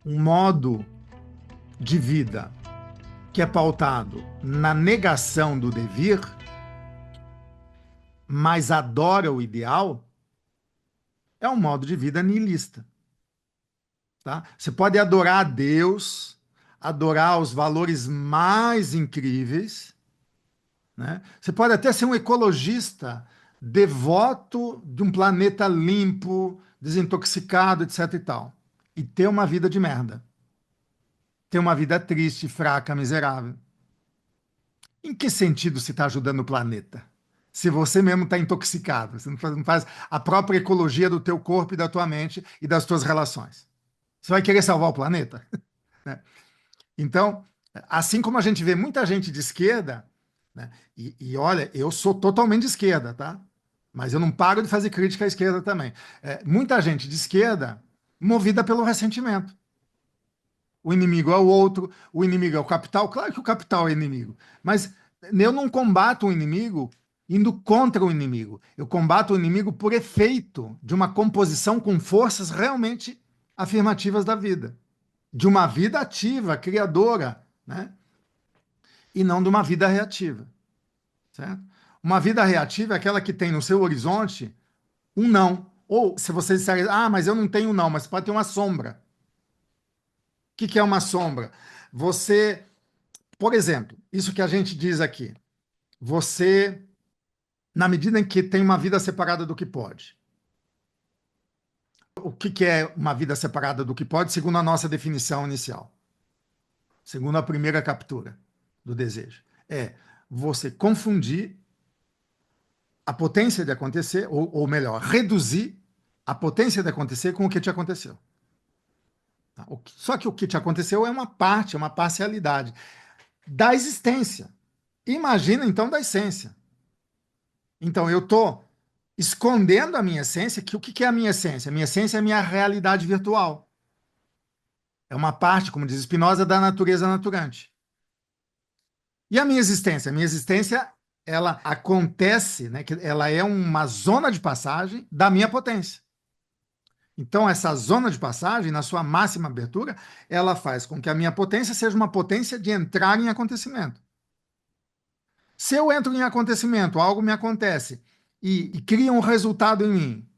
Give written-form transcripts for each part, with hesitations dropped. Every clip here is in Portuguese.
um modo de vida que é pautado na negação do devir, mas adora o ideal, é um modo de vida nihilista. Tá? Você pode adorar a Deus, adorar os valores mais incríveis, né? Você pode até ser um ecologista devoto de um planeta limpo, desintoxicado, etc e tal, e ter uma vida de merda, ter uma vida triste, fraca, miserável. Em que sentido você está ajudando o planeta? Se você mesmo está intoxicado, você não faz a própria ecologia do teu corpo e da tua mente e das tuas relações. Você vai querer salvar o planeta? Né? Então, assim como a gente vê muita gente de esquerda, né? E olha, eu sou totalmente de esquerda, tá? Mas eu não paro de fazer crítica à esquerda também. Muita gente de esquerda movida pelo ressentimento. O inimigo é o outro, o inimigo é o capital. Claro que o capital é inimigo, mas eu não combato o inimigo indo contra o inimigo. Eu combato o inimigo por efeito de uma composição com forças realmente afirmativas da vida, de uma vida ativa, criadora, né? E não de uma vida reativa, certo? Uma vida reativa é aquela que tem no seu horizonte um não. Ou se você disser, ah, mas eu não tenho não, mas pode ter uma sombra. O que é uma sombra? Você, por exemplo, isso que a gente diz aqui, você, na medida em que tem uma vida separada do que pode. O que é uma vida separada do que pode, segundo a nossa definição inicial? Segundo a primeira captura do desejo? É você confundir a potência de acontecer, ou melhor, reduzir a potência de acontecer com o que te aconteceu. Tá? Só que o que te aconteceu é uma parte, é uma parcialidade da existência. Imagina então da essência. Então eu estou escondendo a minha essência, que o que é a minha essência? A minha essência é a minha realidade virtual. É uma parte, como diz Spinoza, da natureza naturante. E a minha existência? A minha existência, ela acontece, né, que ela é uma zona de passagem da minha potência. Então, essa zona de passagem, na sua máxima abertura, ela faz com que a minha potência seja uma potência de entrar em acontecimento. Se eu entro em acontecimento, algo me acontece e cria um resultado em mim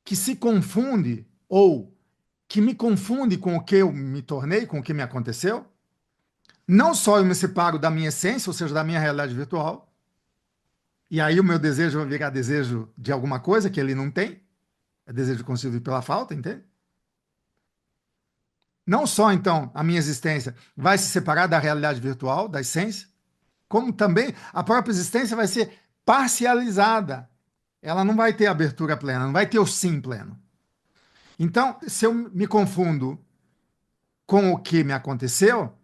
que se confunde ou que me confunde com o que eu me tornei, com o que me aconteceu, não só eu me separo da minha essência, ou seja, da minha realidade virtual, e aí o meu desejo vai virar desejo de alguma coisa que ele não tem, é desejo concebido pela falta, entende? Não só, então, a minha existência vai se separar da realidade virtual, da essência, como também a própria existência vai ser parcializada. Ela não vai ter abertura plena, não vai ter o sim pleno. Então, se eu me confundo com o que me aconteceu,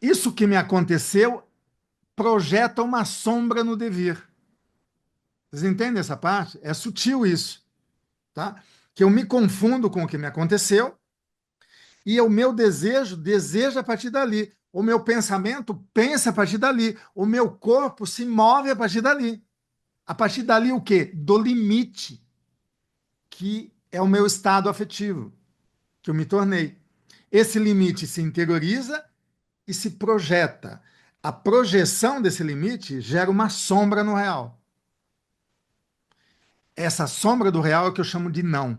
isso que me aconteceu projeta uma sombra no devir. Vocês entendem essa parte? É sutil isso, tá? Que eu me confundo com o que me aconteceu e o meu desejo deseja a partir dali. O meu pensamento pensa a partir dali. O meu corpo se move a partir dali. A partir dali o quê? Do limite, que é o meu estado afetivo, que eu me tornei. Esse limite se interioriza e se projeta. A projeção desse limite gera uma sombra no real. Essa sombra do real é o que eu chamo de não.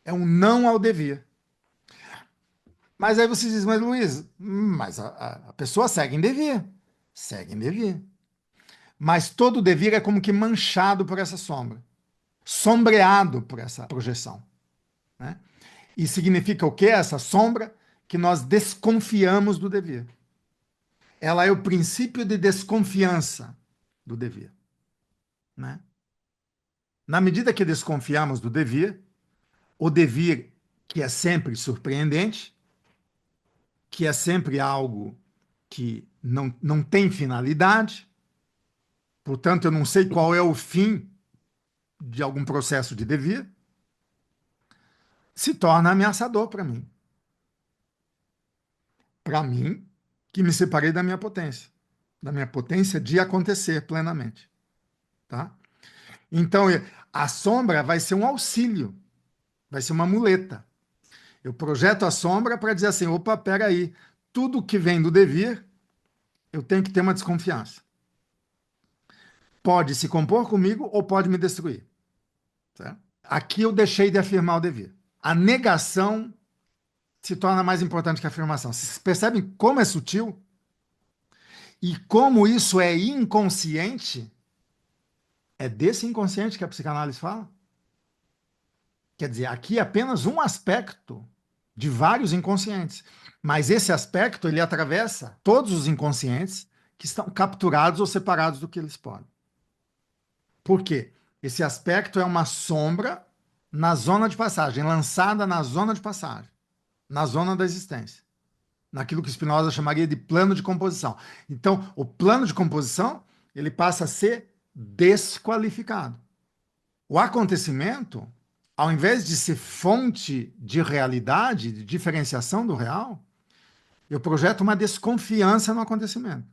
É um não ao devir. Mas aí você diz, mas Luiz, mas a pessoa segue em devir. Segue em devir. Mas todo devir é como que manchado por essa sombra. Sombreado por essa projeção. Né? E significa o que essa sombra? Que nós desconfiamos do devir. Ela é o princípio de desconfiança do devir. Né? Na medida que desconfiamos do devir, o devir que é sempre surpreendente, que é sempre algo que não tem finalidade, portanto, eu não sei qual é o fim de algum processo de devir, se torna ameaçador para mim. Para mim, que me separei da minha potência de acontecer plenamente. Tá? Então, a sombra vai ser um auxílio, vai ser uma muleta. Eu projeto a sombra para dizer assim, opa, peraí, tudo que vem do devir, eu tenho que ter uma desconfiança. Pode se compor comigo ou pode me destruir. Certo? Aqui eu deixei de afirmar o devir. A negação se torna mais importante que a afirmação. Vocês percebem como é sutil? E como isso é inconsciente? É desse inconsciente que a psicanálise fala? Quer dizer, aqui é apenas um aspecto de vários inconscientes. Mas esse aspecto, ele atravessa todos os inconscientes que estão capturados ou separados do que eles podem. Por quê? Esse aspecto é uma sombra na zona de passagem, lançada na zona de passagem, na zona da existência, naquilo que Spinoza chamaria de plano de composição. Então, o plano de composição, ele passa a ser desqualificado. O acontecimento, ao invés de ser fonte de realidade, de diferenciação do real, eu projeto uma desconfiança no acontecimento.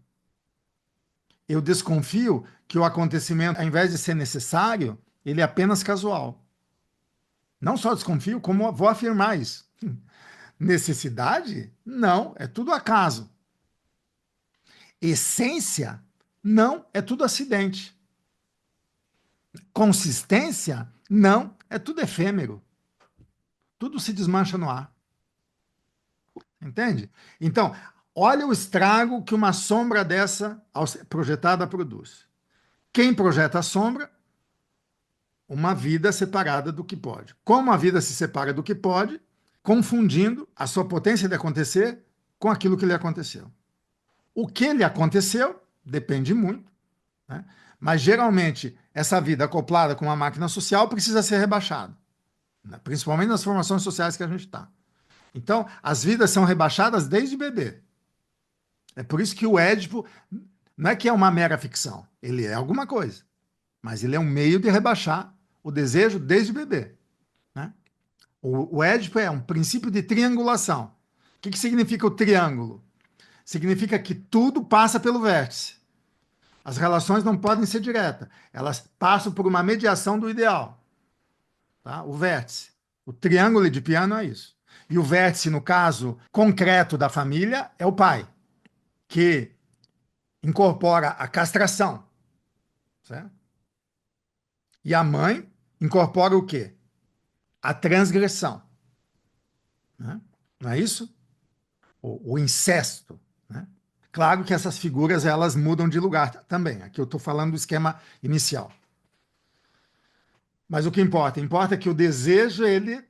Eu desconfio que o acontecimento, ao invés de ser necessário, ele é apenas casual. Não só desconfio, como vou afirmar isso. Necessidade? Não, é tudo acaso. Essência? Não, é tudo acidente. Consistência? Não, é tudo efêmero. Tudo se desmancha no ar. Entende? Então, olha o estrago que uma sombra dessa projetada produz. Quem projeta a sombra? Uma vida separada do que pode. Como a vida se separa do que pode? Confundindo a sua potência de acontecer com aquilo que lhe aconteceu. O que lhe aconteceu depende muito, né? Mas geralmente essa vida acoplada com uma máquina social precisa ser rebaixada, né? Principalmente nas formações sociais que a gente está. Então, as vidas são rebaixadas desde bebê. É por isso que o Édipo não é que é uma mera ficção, ele é alguma coisa, mas ele é um meio de rebaixar o desejo desde bebê, né? O Édipo é um princípio de triangulação. O que significa o triângulo? Significa que tudo passa pelo vértice. As relações não podem ser diretas, elas passam por uma mediação do ideal, tá? O vértice. O triângulo de piano é isso. E o vértice, no caso concreto da família, é o pai, que incorpora a castração, certo? E a mãe incorpora o quê? A transgressão, né? Não é isso? O incesto, né? Claro que essas figuras elas mudam de lugar também. Aqui eu estou falando do esquema inicial. Mas o que importa? Importa que o desejo, ele,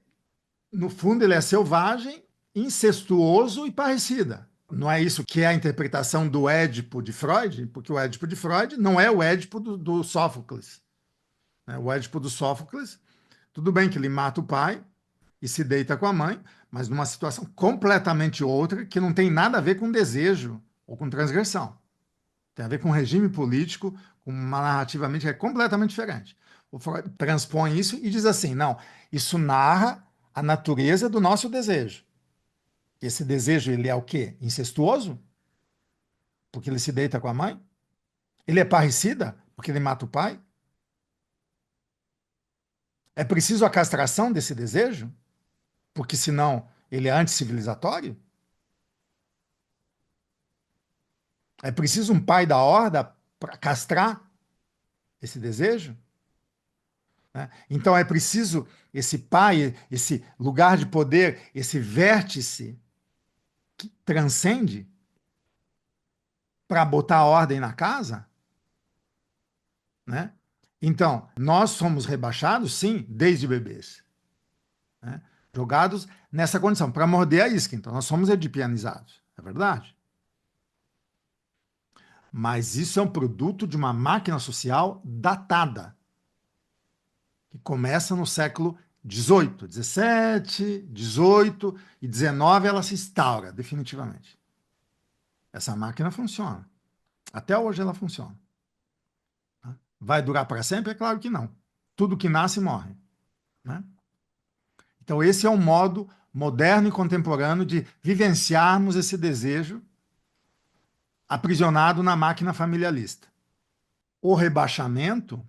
no fundo, ele é selvagem, incestuoso e parricida. Não é isso que é a interpretação do Édipo de Freud? Porque o Édipo de Freud não é o Édipo do Sófocles, né? O Édipo do Sófocles, tudo bem que ele mata o pai e se deita com a mãe, mas numa situação completamente outra, que não tem nada a ver com desejo ou com transgressão. Tem a ver com um regime político, com uma narrativamente que é completamente diferente. O Freud transpõe isso e diz assim, não, isso narra a natureza do nosso desejo. Esse desejo, ele é o quê? Incestuoso? Porque ele se deita com a mãe? Ele é parricida? Porque ele mata o pai? É preciso a castração desse desejo? Porque senão ele é anticivilizatório? É preciso um pai da horda para castrar esse desejo? Né? Então é preciso esse pai, esse lugar de poder, esse vértice que transcende para botar ordem na casa? Né? Então, nós somos rebaixados, sim, desde bebês, né? Jogados nessa condição, para morder a isca. Então, nós somos edipianizados, é verdade? Mas isso é um produto de uma máquina social datada, que começa no século XVIII, XVII, XVIII e XIX, ela se instaura definitivamente. Essa máquina funciona. Até hoje ela funciona. Vai durar para sempre? É claro que não. Tudo que nasce morre, né? Então, esse é um modo moderno e contemporâneo de vivenciarmos esse desejo aprisionado na máquina familialista. O rebaixamento,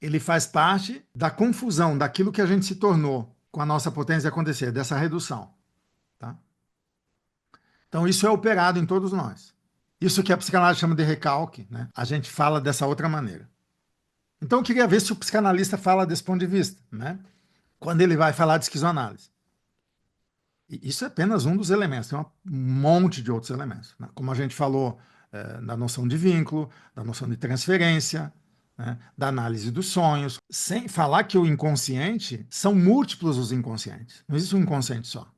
ele faz parte da confusão daquilo que a gente se tornou com a nossa potência acontecer, dessa redução. Tá? Então, isso é operado em todos nós. Isso que a psicanálise chama de recalque, né? A gente fala dessa outra maneira. Então, eu queria ver se o psicanalista fala desse ponto de vista, né? Quando ele vai falar de esquizoanálise. E isso é apenas um dos elementos, tem um monte de outros elementos, né? Como a gente falou da noção de vínculo, da noção de transferência, né? Da análise dos sonhos, sem falar que o inconsciente são múltiplos os inconscientes. Não existe um inconsciente só.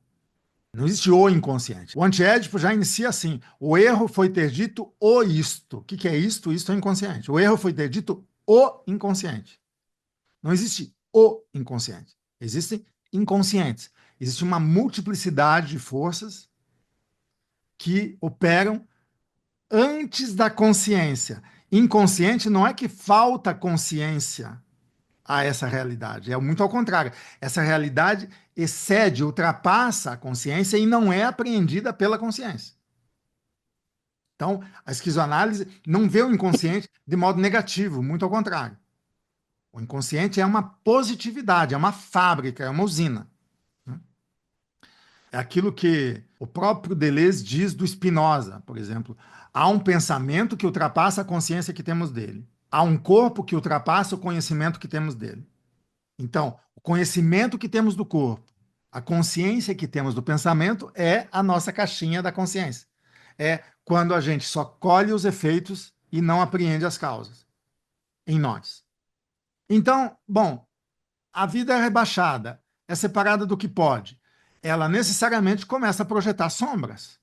Não existe o inconsciente. O antiédipo já inicia assim: o erro foi ter dito o isto. O que, que é isto? Isto é inconsciente. O erro foi ter dito o inconsciente. Não existe o inconsciente. Existem inconscientes. Existe uma multiplicidade de forças que operam antes da consciência. Inconsciente não é que falta consciência a essa realidade, é muito ao contrário. Essa realidade excede, ultrapassa a consciência e não é apreendida pela consciência. Então, a esquizoanálise não vê o inconsciente de modo negativo, muito ao contrário. O inconsciente é uma positividade, é uma fábrica, é uma usina. É aquilo que o próprio Deleuze diz do Spinoza, por exemplo. Há um pensamento que ultrapassa a consciência que temos dele. Há um corpo que ultrapassa o conhecimento que temos dele. Então, o conhecimento que temos do corpo, a consciência que temos do pensamento é a nossa caixinha da consciência. É quando a gente só colhe os efeitos e não apreende as causas em nós. Então, bom, a vida é rebaixada, é separada do que pode. Ela necessariamente começa a projetar sombras.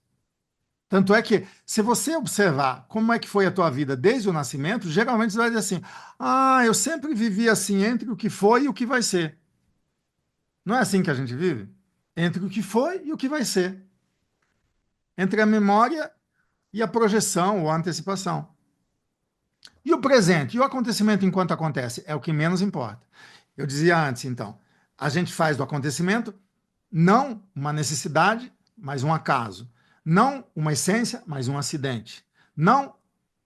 Tanto é que, se você observar como é que foi a tua vida desde o nascimento, geralmente você vai dizer assim: ah, eu sempre vivi assim entre o que foi e o que vai ser. Não é assim que a gente vive? Entre o que foi e o que vai ser. Entre a memória e a projeção ou a antecipação. E o presente? E o acontecimento enquanto acontece? É o que menos importa. Eu dizia antes, então, a gente faz do acontecimento não uma necessidade, mas um acaso. Não uma essência, mas um acidente. Não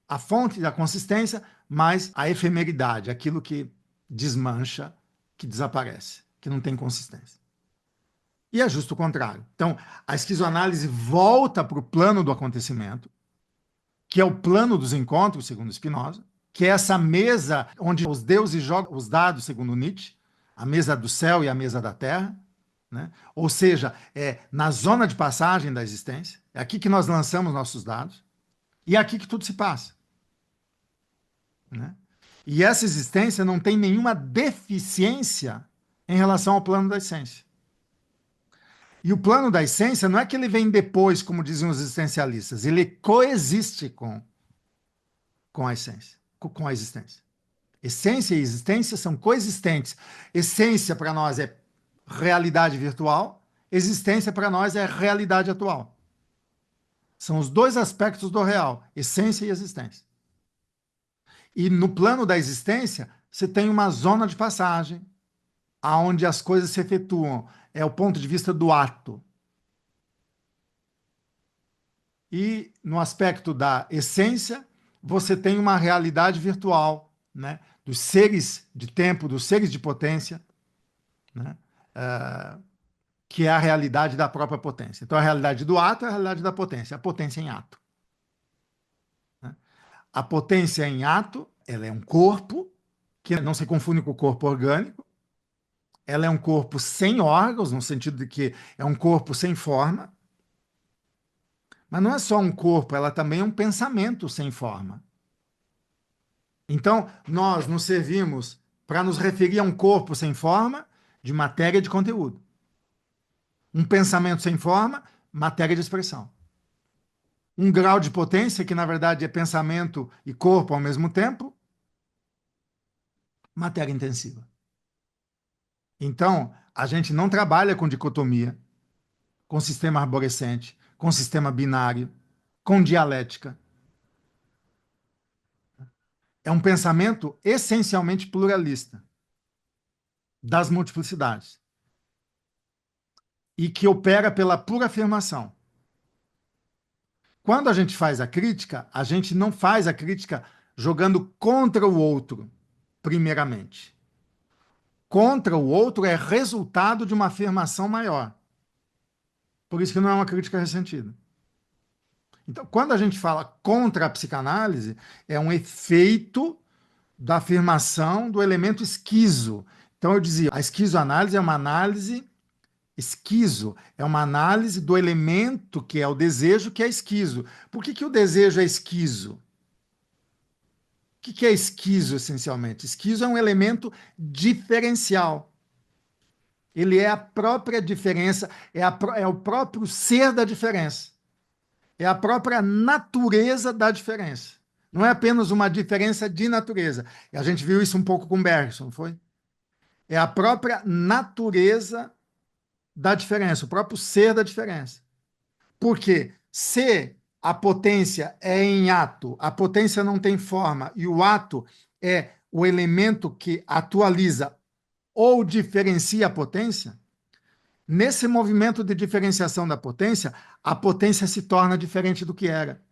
a fonte da consistência, mas a efemeridade, aquilo que desmancha, que desaparece, que não tem consistência. E é justo o contrário. Então, a esquizoanálise volta para o plano do acontecimento, que é o plano dos encontros, segundo Spinoza, que é essa mesa onde os deuses jogam os dados, segundo Nietzsche, a mesa do céu e a mesa da terra, né? Ou seja, é na zona de passagem da existência, é aqui que nós lançamos nossos dados, e é aqui que tudo se passa. Né? E essa existência não tem nenhuma deficiência em relação ao plano da essência. E o plano da essência não é que ele vem depois, como dizem os existencialistas, ele coexiste com a essência, com a existência. Essência e existência são coexistentes. Essência para nós é realidade virtual, existência para nós é realidade atual. São os dois aspectos do real, essência e existência. E no plano da existência, você tem uma zona de passagem, aonde as coisas se efetuam. É o ponto de vista do ato. E no aspecto da essência, você tem uma realidade virtual, né? Dos seres de tempo, dos seres de potência, né? Que é a realidade da própria potência. Então, a realidade do ato é a realidade da potência, a potência em ato. Né? A potência em ato, ela é um corpo, que não se confunde com o corpo orgânico, ela é um corpo sem órgãos, no sentido de que é um corpo sem forma, mas não é só um corpo, ela também é um pensamento sem forma. Então, nós nos servimos para nos referir a um corpo sem forma, de matéria de conteúdo. Um pensamento sem forma, matéria de expressão. Um grau de potência, que na verdade é pensamento e corpo ao mesmo tempo, matéria intensiva. Então, a gente não trabalha com dicotomia, com sistema arborescente, com sistema binário, com dialética. É um pensamento essencialmente pluralista das multiplicidades e que opera pela pura afirmação. Quando a gente faz a crítica, a gente não faz a crítica jogando contra o outro, primeiramente. contra o outro é resultado de uma afirmação maior. Por isso que não é uma crítica ressentida. Então, quando a gente fala contra a psicanálise, é um efeito da afirmação do elemento esquizo. Então, eu dizia, a esquizoanálise é uma análise esquizo, é uma análise do elemento que é o desejo, que é esquizo. Por que o desejo é esquizo? O que é esquizo, essencialmente? Esquizo é um elemento diferencial. Ele é a própria diferença, é o próprio ser da diferença. É a própria natureza da diferença. Não é apenas uma diferença de natureza. E a gente viu isso um pouco com Bergson, não foi? É a própria natureza da diferença, o próprio ser da diferença. Porque se a potência é em ato, a potência não tem forma, e o ato é o elemento que atualiza ou diferencia a potência, nesse movimento de diferenciação da potência, a potência se torna diferente do que era,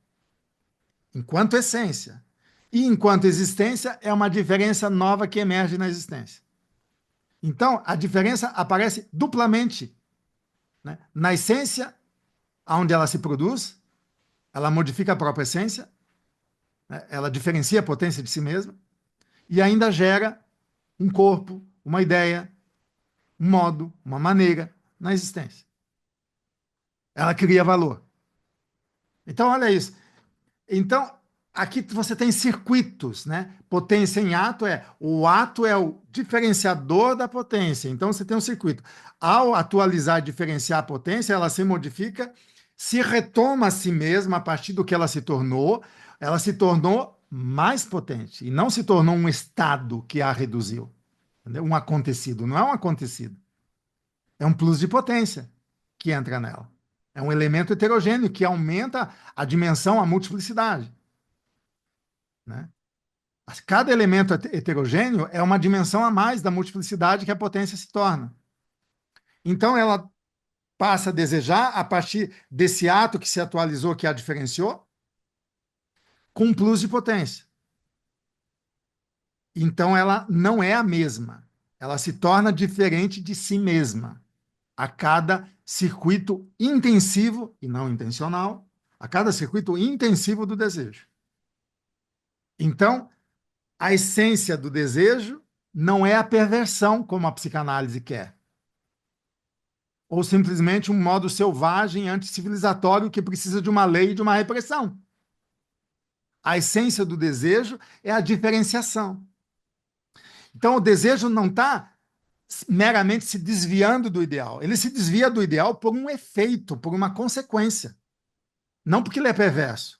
enquanto essência. E enquanto existência, é uma diferença nova que emerge na existência. Então, a diferença aparece duplamente, né? Na essência, onde ela se produz, ela modifica a própria essência, né? Ela diferencia a potência de si mesma, e ainda gera um corpo, uma ideia, um modo, uma maneira na existência. Ela cria valor. Então, olha isso. Então, aqui você tem circuitos, né? Potência em ato o ato é o diferenciador da potência. Então, você tem um circuito. Ao atualizar e diferenciar a potência, ela se modifica, se retoma a si mesma a partir do que ela se tornou mais potente e não se tornou um estado que a reduziu. Entendeu? Um acontecido, não é um acontecido. É um plus de potência que entra nela. É um elemento heterogêneo que aumenta a dimensão, a multiplicidade. Né? Cada elemento heterogêneo é uma dimensão a mais da multiplicidade que a potência se torna. Então, ela passa a desejar, a partir desse ato que se atualizou, que a diferenciou, com um plus de potência. Então, ela não é a mesma. Ela se torna diferente de si mesma a cada circuito intensivo, e não intencional, a cada circuito intensivo do desejo. Então, a essência do desejo não é a perversão, como a psicanálise quer, ou simplesmente um modo selvagem, anticivilizatório que precisa de uma lei e de uma repressão. A essência do desejo é a diferenciação. Então, o desejo não está meramente se desviando do ideal. Ele se desvia do ideal por um efeito, por uma consequência. Não porque ele é perverso.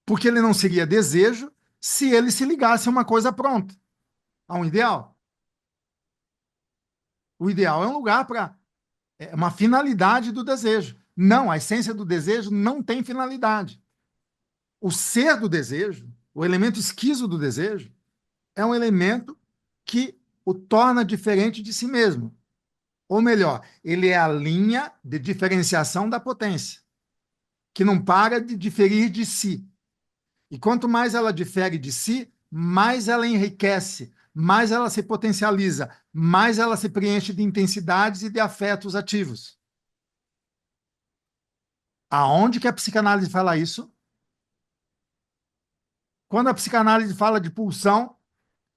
Porque ele não seria desejo se ele se ligasse a uma coisa pronta, a um ideal. O ideal é um lugar para uma finalidade do desejo. Não, a essência do desejo não tem finalidade. O ser do desejo, o elemento esquizo do desejo, é um elemento que o torna diferente de si mesmo. Ou melhor, ele é a linha de diferenciação da potência, que não para de diferir de si. E quanto mais ela difere de si, mais ela enriquece, mais ela se potencializa, mais ela se preenche de intensidades e de afetos ativos. Aonde que a psicanálise fala isso? Quando a psicanálise fala de pulsão,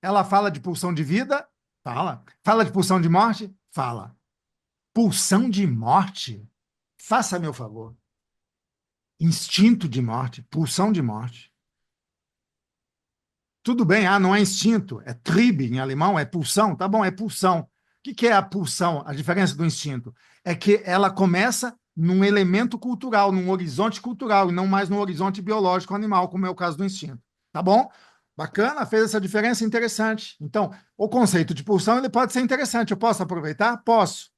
ela fala de pulsão de vida? Fala. Fala de pulsão de morte? Fala. Pulsão de morte? Faça meu favor. Instinto de morte, pulsão de morte. Tudo bem, não é instinto, é Trieb em alemão, é pulsão, tá bom, é pulsão. O que é a pulsão? A diferença do instinto é que ela começa num elemento cultural, num horizonte cultural, e não mais no horizonte biológico animal, como é o caso do instinto. Tá bom? Bacana, fez essa diferença interessante. Então, o conceito de pulsão ele pode ser interessante. Eu posso aproveitar? Posso.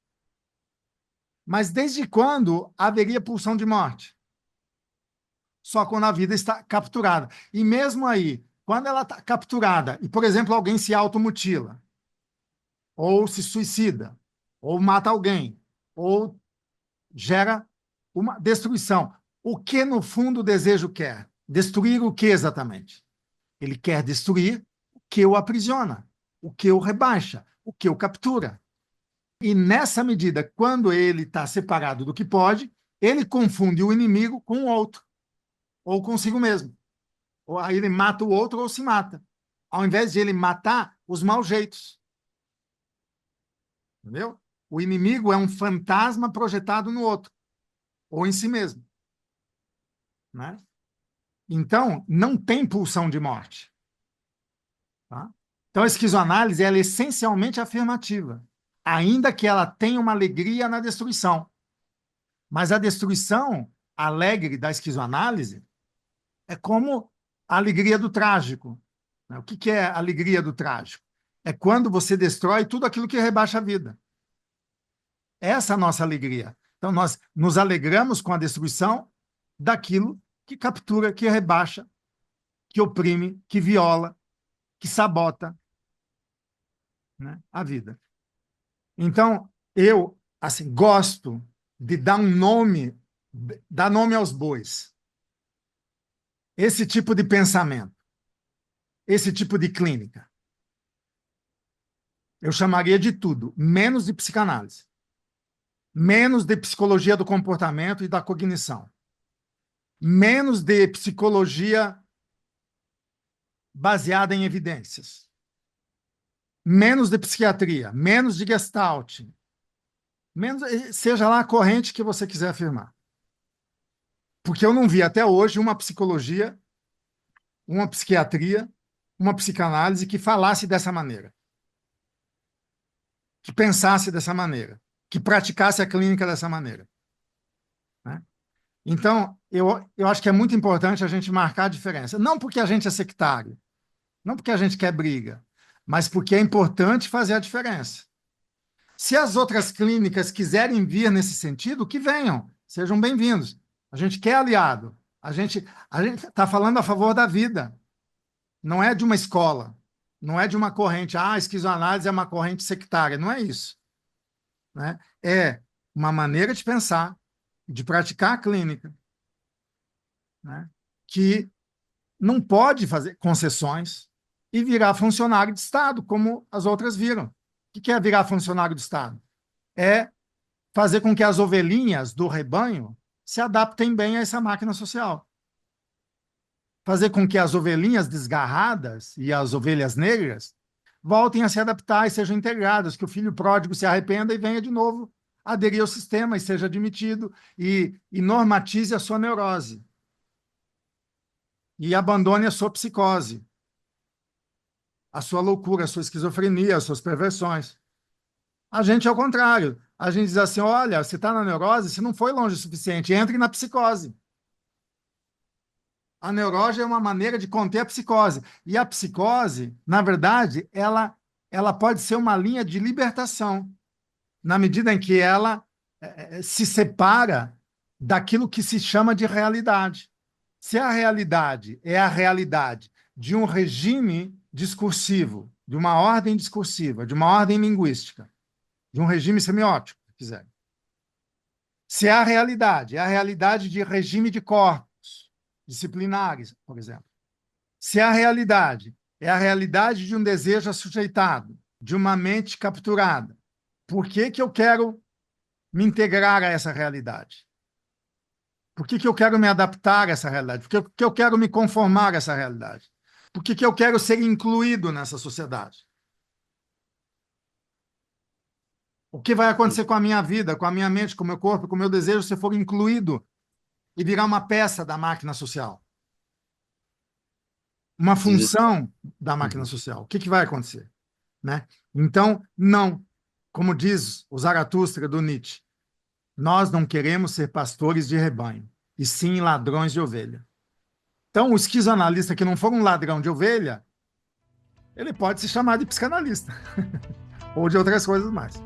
Mas desde quando haveria pulsão de morte? Só quando a vida está capturada. E mesmo aí, quando ela está capturada, e, por exemplo, alguém se automutila, ou se suicida, ou mata alguém, ou gera uma destruição. O que, no fundo, o desejo quer? Destruir o que exatamente? Ele quer destruir o que o aprisiona. o que o rebaixa, o que o captura. E nessa medida, quando ele está separado do que pode, ele confunde o inimigo com o outro, ou consigo mesmo. Ou aí ele mata o outro ou se mata, ao invés de ele matar os maus jeitos. Entendeu? O inimigo é um fantasma projetado no outro, ou em si mesmo. Né? Então, não tem pulsão de morte. Tá? Então, a esquizoanálise ela é essencialmente afirmativa, ainda que ela tenha uma alegria na destruição. Mas a destruição alegre da esquizoanálise é como a alegria do trágico. O que é a alegria do trágico? É quando você destrói tudo aquilo que rebaixa a vida. Essa é a nossa alegria. Então, nós nos alegramos com a destruição daquilo que captura, que rebaixa, que oprime, que viola, que sabota, né, a vida. Então, eu assim gosto de dar nome aos bois. Esse tipo de pensamento, esse tipo de clínica. Eu chamaria de tudo, menos de psicanálise, menos de psicologia do comportamento e da cognição, menos de psicologia baseada em evidências, menos de psiquiatria, menos de Gestalt, menos, seja lá a corrente que você quiser afirmar. Porque eu não vi até hoje uma psicologia, uma psiquiatria, uma psicanálise que falasse dessa maneira, que pensasse dessa maneira, que praticasse a clínica dessa maneira. Né? Então, eu acho que é muito importante a gente marcar a diferença. Não porque a gente é sectário, não porque a gente quer briga, mas porque é importante fazer a diferença. Se as outras clínicas quiserem vir nesse sentido, que venham, sejam bem-vindos. A gente quer aliado. A gente está falando a favor da vida. Não é de uma escola, não é de uma corrente. Ah, a esquizoanálise é uma corrente sectária. Não é isso. Né? É uma maneira de pensar, de praticar a clínica, né? Que não pode fazer concessões e virar funcionário de Estado, como as outras viram. O que é virar funcionário de Estado? É fazer com que as ovelhinhas do rebanho se adaptem bem a essa máquina social. Fazer com que as ovelhinhas desgarradas e as ovelhas negras voltem a se adaptar e sejam integradas, que o filho pródigo se arrependa e venha de novo aderir ao sistema e seja admitido e normatize a sua neurose. E abandone a sua psicose, a sua loucura, a sua esquizofrenia, as suas perversões. A gente, ao contrário, a gente diz assim, olha, você está na neurose, você não foi longe o suficiente, entre na psicose. A neurose é uma maneira de conter a psicose. E a psicose, na verdade, ela pode ser uma linha de libertação, na medida em que ela se separa daquilo que se chama de realidade. Se a realidade é a realidade de um regime discursivo, de uma ordem discursiva, de uma ordem linguística, de um regime semiótico, se quiser. Se a realidade é a realidade de regime de corpos disciplinares, por exemplo. Se a realidade é a realidade de um desejo assujeitado, de uma mente capturada, por que eu quero me integrar a essa realidade? Por que eu quero me adaptar a essa realidade? Por que eu quero me conformar a essa realidade? Por que eu quero ser incluído nessa sociedade? O que vai acontecer com a minha vida, com a minha mente, com o meu corpo, com o meu desejo, se eu for incluído e virar uma peça da máquina social? Uma função da máquina social. O que vai acontecer? Né? Então, não. Como diz o Zaratustra do Nietzsche, nós não queremos ser pastores de rebanho, e sim ladrões de ovelha. Então, o esquizoanalista que não for um ladrão de ovelha, ele pode se chamar de psicanalista, ou de outras coisas mais.